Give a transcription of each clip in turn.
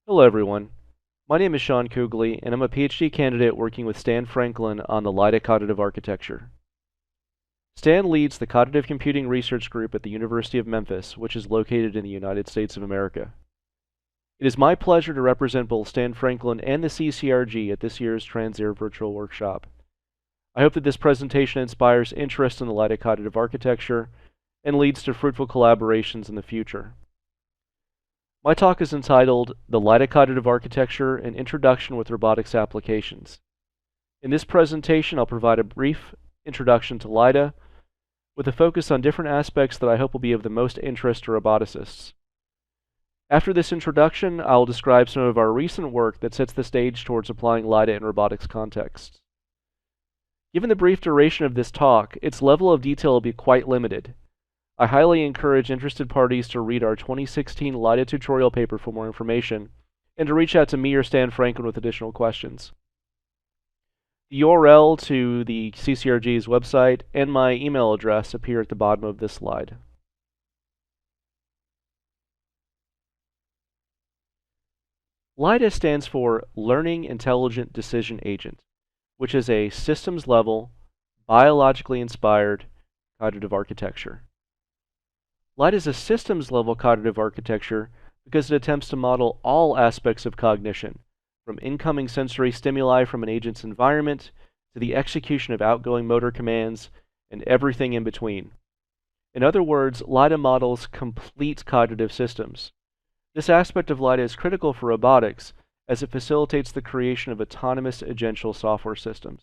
Hello everyone, my name is Sean Kugley and I'm a PhD candidate working with Stan Franklin on the LIDA Cognitive Architecture. Stan leads the Cognitive Computing Research Group at the University of Memphis, which is located in the United States of America. It is my pleasure to represent both Stan Franklin and the CCRG at this year's TransAIR Virtual Workshop. I hope that this presentation inspires interest in the LIDA Cognitive Architecture and leads to fruitful collaborations in the future. My talk is entitled The LIDA Cognitive Architecture, an Introduction with Robotics Applications. In this presentation, I'll provide a brief introduction to LIDA with a focus on different aspects that I hope will be of the most interest to roboticists. After this introduction, I'll describe some of our recent work that sets the stage towards applying LIDA in robotics contexts. Given the brief duration of this talk, its level of detail will be quite limited. I highly encourage interested parties to read our 2016 LIDA tutorial paper for more information, and to reach out to me or Stan Franklin with additional questions. The URL to the CCRG's website and my email address appear at the bottom of this slide. LIDA stands for Learning Intelligent Decision Agent, which is a systems-level, biologically inspired cognitive architecture. LIDA is a systems-level cognitive architecture because it attempts to model all aspects of cognition, from incoming sensory stimuli from an agent's environment to the execution of outgoing motor commands and everything in between. In other words, LIDA models complete cognitive systems. This aspect of LIDA is critical for robotics as it facilitates the creation of autonomous agential software systems.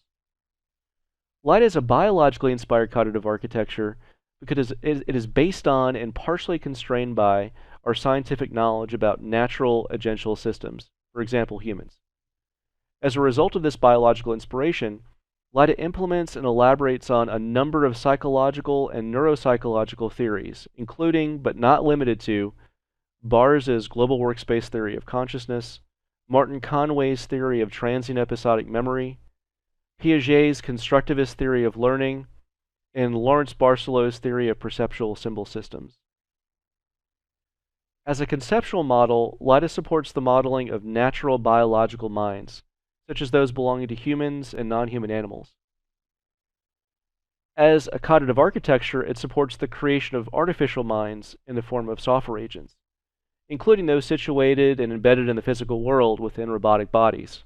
LIDA is a biologically inspired cognitive architecture because it is based on and partially constrained by our scientific knowledge about natural agential systems, for example, humans. As a result of this biological inspiration, LIDA implements and elaborates on a number of psychological and neuropsychological theories, including, but not limited to, Bars's global workspace theory of consciousness, Martin Conway's theory of transient episodic memory, Piaget's constructivist theory of learning, and Lawrence Barcelow's theory of perceptual symbol systems. As a conceptual model, LIDA supports the modeling of natural biological minds, such as those belonging to humans and non-human animals. As a cognitive architecture, it supports the creation of artificial minds in the form of software agents, including those situated and embedded in the physical world within robotic bodies.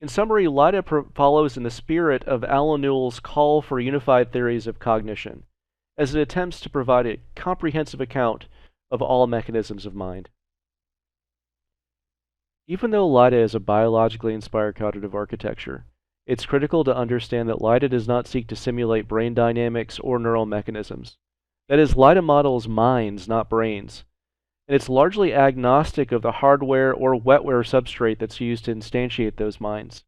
In summary, LIDA follows in the spirit of Alan Newell's call for unified theories of cognition, as it attempts to provide a comprehensive account of all mechanisms of mind. Even though LIDA is a biologically inspired cognitive architecture, it's critical to understand that LIDA does not seek to simulate brain dynamics or neural mechanisms. That is, LIDA models minds, not brains, and it's largely agnostic of the hardware or wetware substrate that's used to instantiate those minds.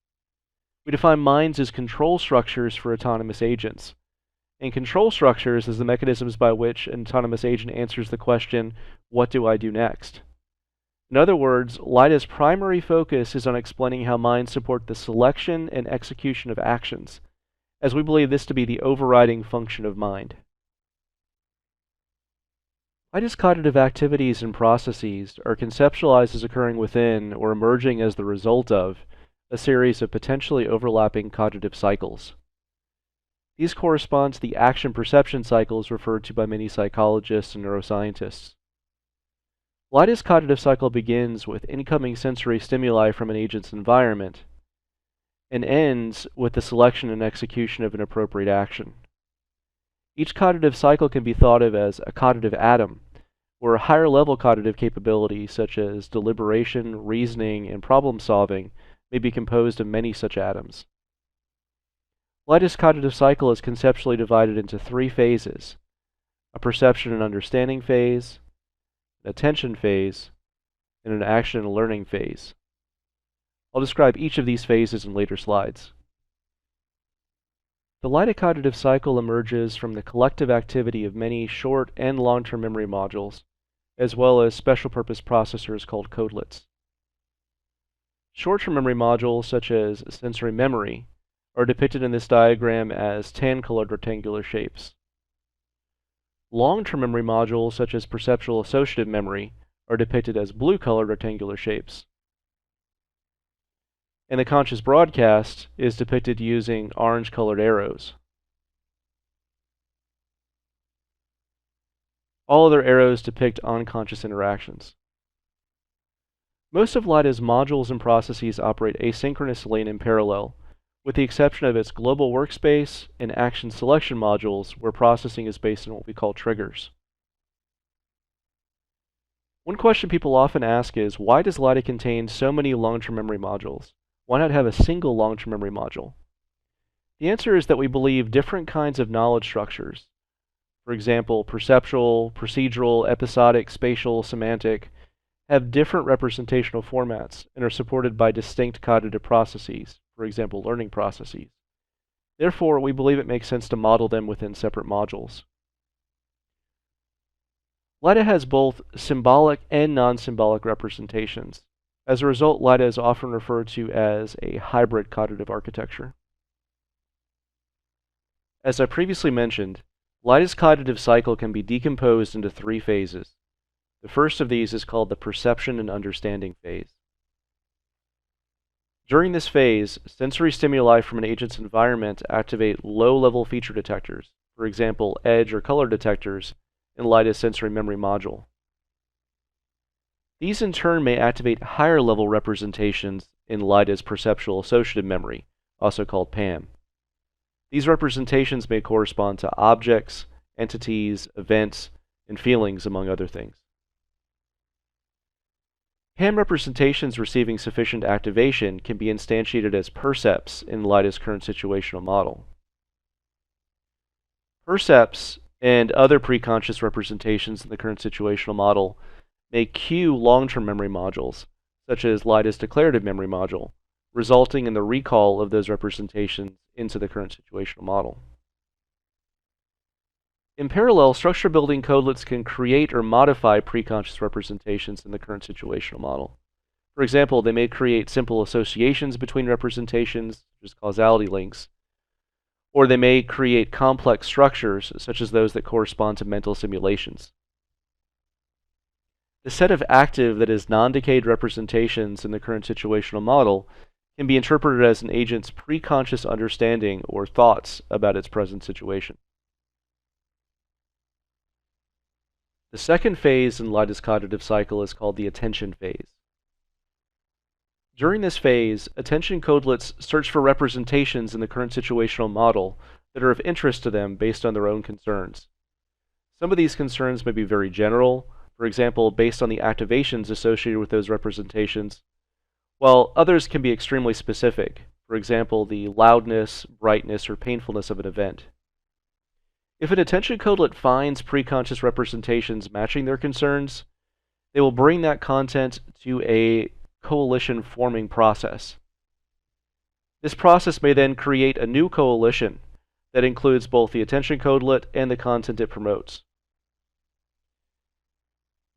We define minds as control structures for autonomous agents, and control structures as the mechanisms by which an autonomous agent answers the question, what do I do next? In other words, LIDA's primary focus is on explaining how minds support the selection and execution of actions, as we believe this to be the overriding function of mind. LIDA's cognitive activities and processes are conceptualized as occurring within or emerging as the result of a series of potentially overlapping cognitive cycles. These correspond to the action-perception cycles referred to by many psychologists and neuroscientists. LIDA's cognitive cycle begins with incoming sensory stimuli from an agent's environment and ends with the selection and execution of an appropriate action. Each cognitive cycle can be thought of as a cognitive atom, where a higher-level cognitive capability such as deliberation, reasoning, and problem-solving may be composed of many such atoms. LIDA's cognitive cycle is conceptually divided into three phases: a perception and understanding phase, an attention phase, and an action and learning phase. I'll describe each of these phases in later slides. The LIDA cognitive cycle emerges from the collective activity of many short and long-term memory modules, as well as special-purpose processors called codelets. Short-term memory modules, such as sensory memory, are depicted in this diagram as tan-colored rectangular shapes. Long-term memory modules, such as perceptual associative memory, are depicted as blue-colored rectangular shapes. And the conscious broadcast is depicted using orange-colored arrows. All other arrows depict unconscious interactions. Most of LIDA's modules and processes operate asynchronously and in parallel, with the exception of its global workspace and action selection modules, where processing is based on what we call triggers. One question people often ask is, why does LIDA contain so many long-term memory modules? Why not have a single long-term memory module? The answer is that we believe different kinds of knowledge structures, for example, perceptual, procedural, episodic, spatial, semantic, have different representational formats and are supported by distinct cognitive processes, for example, learning processes. Therefore, we believe it makes sense to model them within separate modules. LIDA has both symbolic and non-symbolic representations. As a result, LIDA is often referred to as a hybrid cognitive architecture. As I previously mentioned, LIDA's cognitive cycle can be decomposed into 3 phases. The first of these is called the perception and understanding phase. During this phase, sensory stimuli from an agent's environment activate low-level feature detectors, for example, edge or color detectors, in LIDA's sensory memory module. These in turn may activate higher-level representations in LIDA's perceptual associative memory, also called PAM. These representations may correspond to objects, entities, events, and feelings, among other things. PAM representations receiving sufficient activation can be instantiated as percepts in LIDA's current situational model. Percepts and other preconscious representations in the current situational model may cue long-term memory modules, such as LIDA's declarative memory module, resulting in the recall of those representations into the current situational model. In parallel, structure building codelets can create or modify preconscious representations in the current situational model. For example, they may create simple associations between representations, such as causality links, or they may create complex structures, such as those that correspond to mental simulations. The set of active, that is, non-decayed representations in the current situational model can be interpreted as an agent's preconscious understanding or thoughts about its present situation. The second phase in LIDA's cognitive cycle is called the attention phase. During this phase, attention codelets search for representations in the current situational model that are of interest to them based on their own concerns. Some of these concerns may be very general, for example, based on the activations associated with those representations, while others can be extremely specific, for example, the loudness, brightness, or painfulness of an event. If an attention codelet finds preconscious representations matching their concerns, they will bring that content to a coalition forming process. This process may then create a new coalition that includes both the attention codelet and the content it promotes.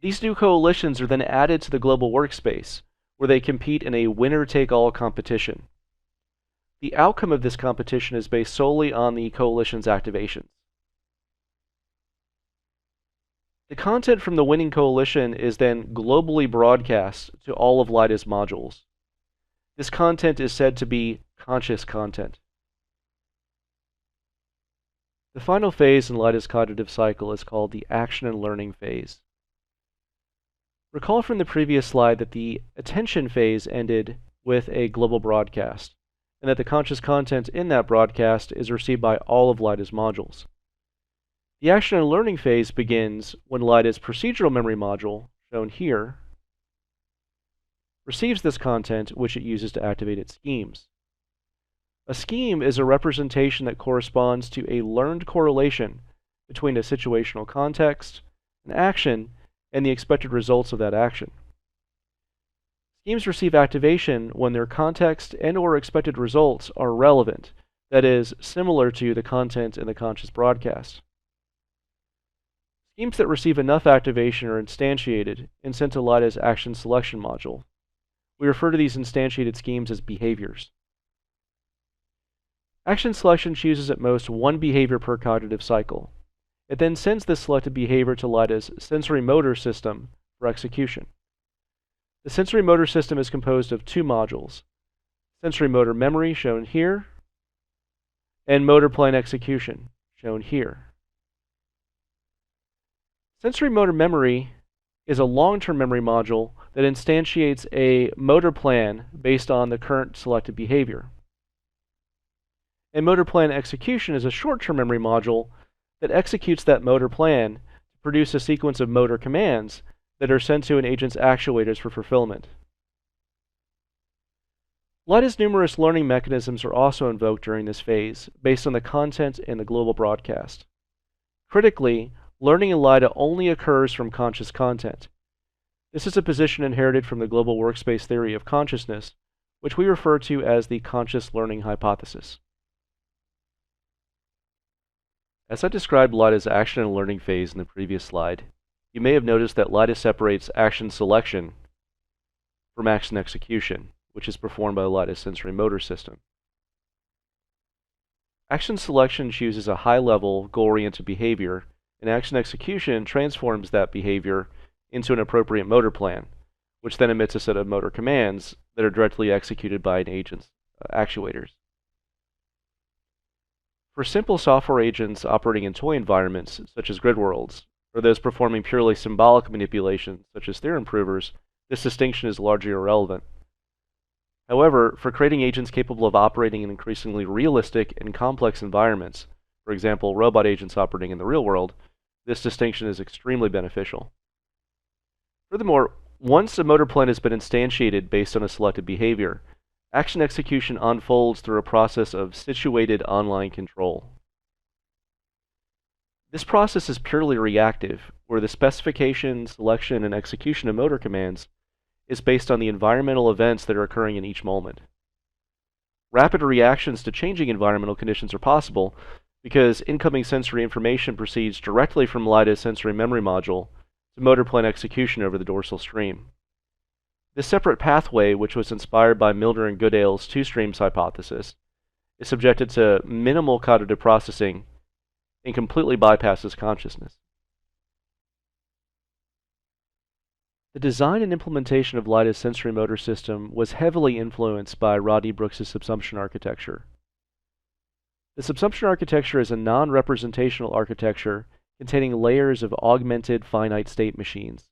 These new coalitions are then added to the global workspace, where they compete in a winner-take-all competition. The outcome of this competition is based solely on the coalition's activations. The content from the winning coalition is then globally broadcast to all of LIDA's modules. This content is said to be conscious content. The final phase in LIDA's cognitive cycle is called the action and learning phase. Recall from the previous slide that the attention phase ended with a global broadcast, and that the conscious content in that broadcast is received by all of LIDA's modules. The action and learning phase begins when LIDA's procedural memory module, shown here, receives this content, which it uses to activate its schemes. A scheme is a representation that corresponds to a learned correlation between a situational context, an action, and the expected results of that action. Schemes receive activation when their context and/or expected results are relevant, that is, similar to the content in the conscious broadcast. Schemes that receive enough activation are instantiated and sent to LIDA's action selection module. We refer to these instantiated schemes as behaviors. Action selection chooses at most one behavior per cognitive cycle. It then sends this selected behavior to LIDA's sensory motor system for execution. The sensory motor system is composed of two modules: sensory motor memory, shown here, and motor plan execution, shown here. Sensory motor memory is a long-term memory module that instantiates a motor plan based on the current selected behavior. And motor plan execution is a short-term memory module that executes that motor plan to produce a sequence of motor commands that are sent to an agent's actuators for fulfillment. LIDA's numerous learning mechanisms are also invoked during this phase, based on the content in the global broadcast. Critically, learning in LIDA only occurs from conscious content. This is a position inherited from the global workspace theory of consciousness, which we refer to as the conscious learning hypothesis. As I described LIDA's action and learning phase in the previous slide, you may have noticed that LIDA separates action selection from action execution, which is performed by LIDA's sensory motor system. Action selection chooses a high-level, goal-oriented behavior, and action execution transforms that behavior into an appropriate motor plan, which then emits a set of motor commands that are directly executed by an agent's actuators. For simple software agents operating in toy environments, such as grid worlds, or those performing purely symbolic manipulations, such as theorem provers, this distinction is largely irrelevant. However, for creating agents capable of operating in increasingly realistic and complex environments, for example, robot agents operating in the real world, this distinction is extremely beneficial. Furthermore, once a motor plan has been instantiated based on a selected behavior, action execution unfolds through a process of situated online control. This process is purely reactive, where the specification, selection, and execution of motor commands is based on the environmental events that are occurring in each moment. Rapid reactions to changing environmental conditions are possible because incoming sensory information proceeds directly from LIDA's sensory memory module to motor plan execution over the dorsal stream. This separate pathway, which was inspired by Milner and Goodale's two streams hypothesis, is subjected to minimal cognitive processing and completely bypasses consciousness. The design and implementation of LIDA's sensory motor system was heavily influenced by Rodney Brooks' Subsumption Architecture. The Subsumption Architecture is a non-representational architecture containing layers of augmented finite state machines.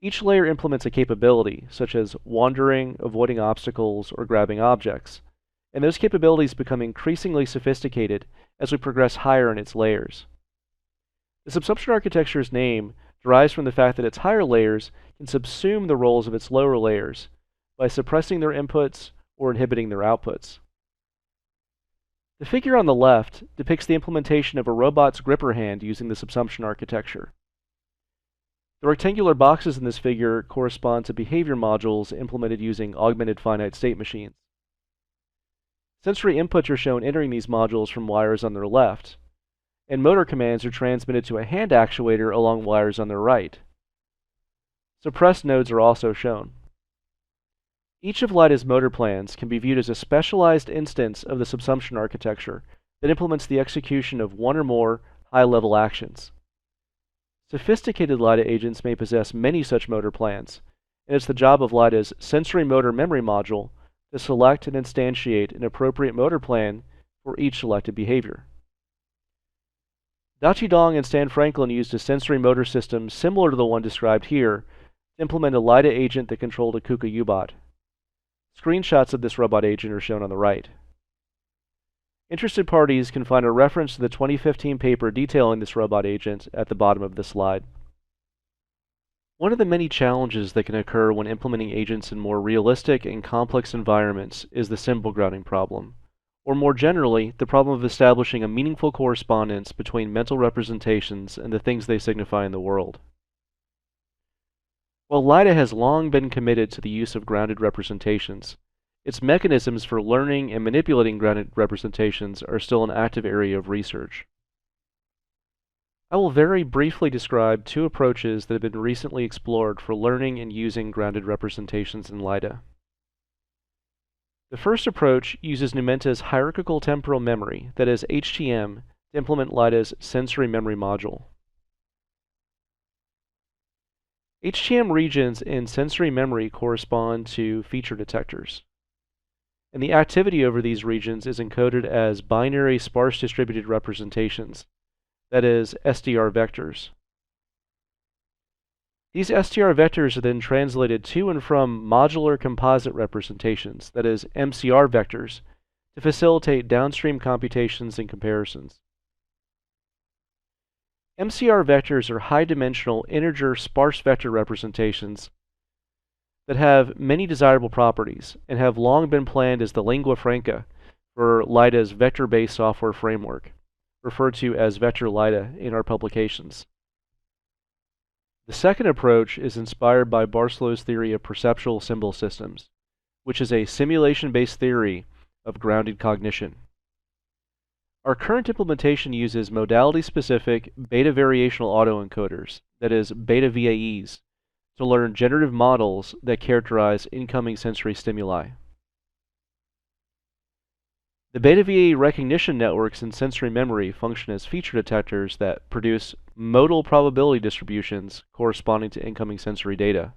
Each layer implements a capability, such as wandering, avoiding obstacles, or grabbing objects, and those capabilities become increasingly sophisticated as we progress higher in its layers. The Subsumption Architecture's name derives from the fact that its higher layers can subsume the roles of its lower layers by suppressing their inputs or inhibiting their outputs. The figure on the left depicts the implementation of a robot's gripper hand using the Subsumption Architecture. The rectangular boxes in this figure correspond to behavior modules implemented using augmented finite state machines. Sensory inputs are shown entering these modules from wires on their left, and motor commands are transmitted to a hand actuator along wires on their right. Suppressed nodes are also shown. Each of LIDA's motor plans can be viewed as a specialized instance of the Subsumption Architecture that implements the execution of one or more high-level actions. Sophisticated LIDA agents may possess many such motor plans, and it's the job of LIDA's sensory motor memory module to select and instantiate an appropriate motor plan for each selected behavior. Dachi Dong and Stan Franklin used a sensory motor system similar to the one described here to implement a LIDA agent that controlled a KUKA U-bot. Screenshots of this robot agent are shown on the right. Interested parties can find a reference to the 2015 paper detailing this robot agent at the bottom of the slide. One of the many challenges that can occur when implementing agents in more realistic and complex environments is the symbol grounding problem, or more generally, the problem of establishing a meaningful correspondence between mental representations and the things they signify in the world. While LIDA has long been committed to the use of grounded representations, its mechanisms for learning and manipulating grounded representations are still an active area of research. I will very briefly describe two approaches that have been recently explored for learning and using grounded representations in LIDA. The first approach uses Numenta's hierarchical temporal memory, that is HTM, to implement LIDA's sensory memory module. HTM regions in sensory memory correspond to feature detectors, and the activity over these regions is encoded as binary sparse distributed representations, that is, SDR vectors. These SDR vectors are then translated to and from modular composite representations, that is, MCR vectors, to facilitate downstream computations and comparisons. MCR vectors are high-dimensional integer sparse vector representations that have many desirable properties and have long been planned as the lingua franca for LIDA's vector-based software framework, referred to as vector LIDA in our publications. The second approach is inspired by Barcelow's theory of perceptual symbol systems, which is a simulation-based theory of grounded cognition. Our current implementation uses modality-specific beta variational autoencoders, that is, beta VAEs, to learn generative models that characterize incoming sensory stimuli. The beta VAE recognition networks in sensory memory function as feature detectors that produce modal probability distributions corresponding to incoming sensory data.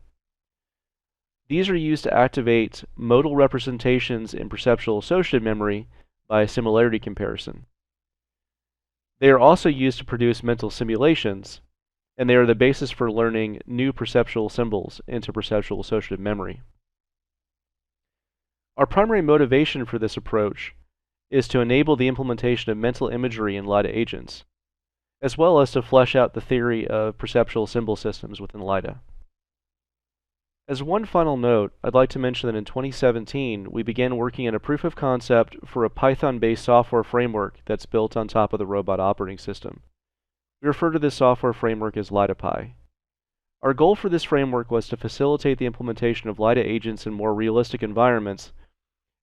These are used to activate modal representations in perceptual associative memory by similarity comparison. They are also used to produce mental simulations, and they are the basis for learning new perceptual symbols into perceptual associative memory. Our primary motivation for this approach is to enable the implementation of mental imagery in LIDA agents, as well as to flesh out the theory of perceptual symbol systems within LIDA. As one final note, I'd like to mention that in 2017, we began working on a proof of concept for a Python-based software framework that's built on top of the robot operating system. We refer to this software framework as LIDA Pi. Our goal for this framework was to facilitate the implementation of LIDA agents in more realistic environments,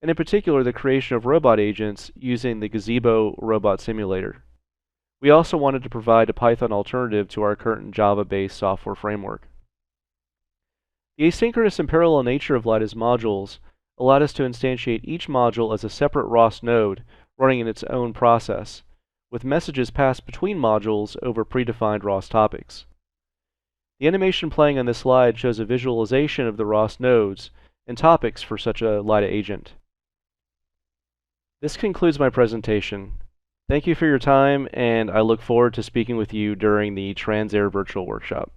and in particular the creation of robot agents using the Gazebo robot simulator. We also wanted to provide a Python alternative to our current Java-based software framework. The asynchronous and parallel nature of LIDA's modules allowed us to instantiate each module as a separate ROS node running in its own process, with messages passed between modules over predefined ROS topics. The animation playing on this slide shows a visualization of the ROS nodes and topics for such a LIDA agent. This concludes my presentation. Thank you for your time, and I look forward to speaking with you during the TransAIR Virtual Workshop.